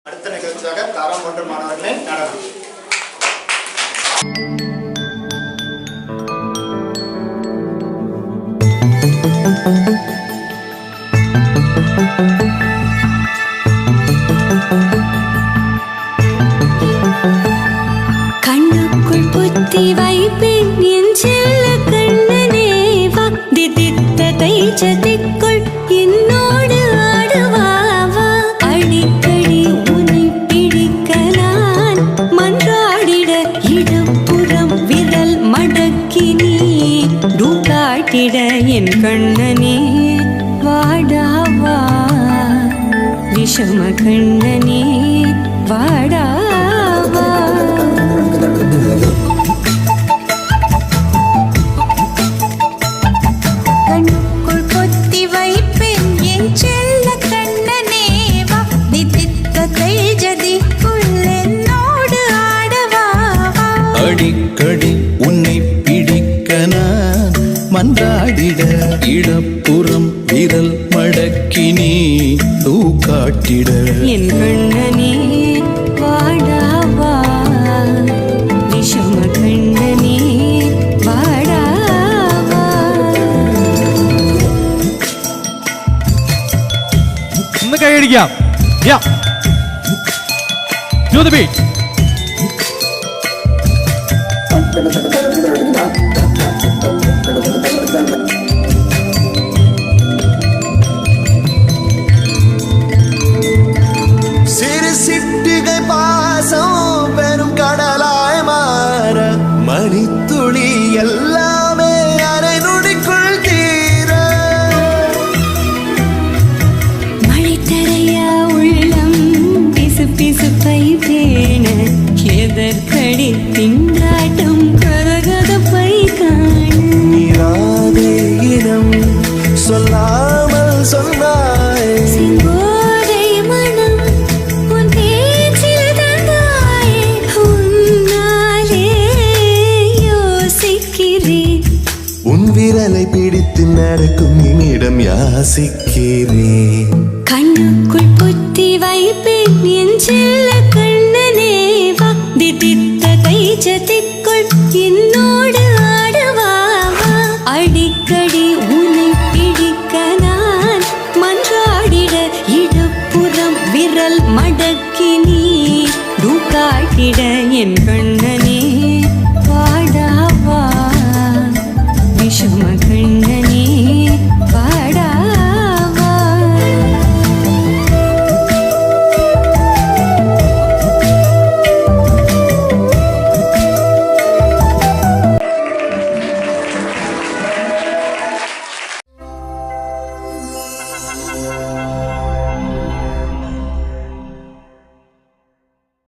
அடுத்த நிகழ்ச்சியாக தரம் 1 மாணவர்களின் நடனம். கண்ணுக்குள் புத்தி வைப்பேன் என் செல்ல கண்ணனே வா, திதித்ததை சதிக்குள் என்னோடு ஆடுவாவா. அடிக்கடி உன்னை பிடிக்க நான் மன்றாடிட இடப்புறம் விரல் மடக்கி நீ காட்டிட என் கண்ணனே வாடாவா, விஷம கண்ணனே வாடாவா. கண்ணுக்குள் பொத்தி வைப்பேன் என் செல்ல கண்ணனே வா, திதித்ததை ஜதிக்குள் என்னோடு ஆடவா. அடிக்கடி உன்னை பிடிக்க நான் மன்றாடிட இடப்புறம் விரல் மடக்கி நீ காட்டிட என் கண்ணனே வாடாவா, விஷம கண்ணனே வாடாவா. ഒന്ന് കൈയടിക്കാം. To the beat. சிறு சிட்டிகை பாசம் பெரும் கடலாய் மாற மணித்துளி எல்லாமே அரை நொடிக்குள் தீர மழை தரையா உள்ளம் பிசு பிசுப்பை பேண எதற்கடி திண்டாட்டம் கரகதப்பை காண. நீராதே இனம் சொல்லாமல் சொன்னாய் சிங்கோதை மனம் உன் பேச்சில் தந்தாயே, உன்னாலே யோசிக்கிறேன். உன் விரலை பிடித்து நடக்கும் என்னிடம் யாசிக்கிறேன். கண்ணுக்குள் புத்தி வைப்பேன் என் செல்ல கண்ணனே வா, திதித்ததை ஜதிக்குள் என்னோடு ஆடுவாவா. அடிக்கடி உன்னை பிடிக்க நான் மன்றாடிட இடப்புறம் விரல் மடக்கி நீ காட்டிட என் கண்ணனே வாடாவா, விஷம கண்ணனே வாடாவா.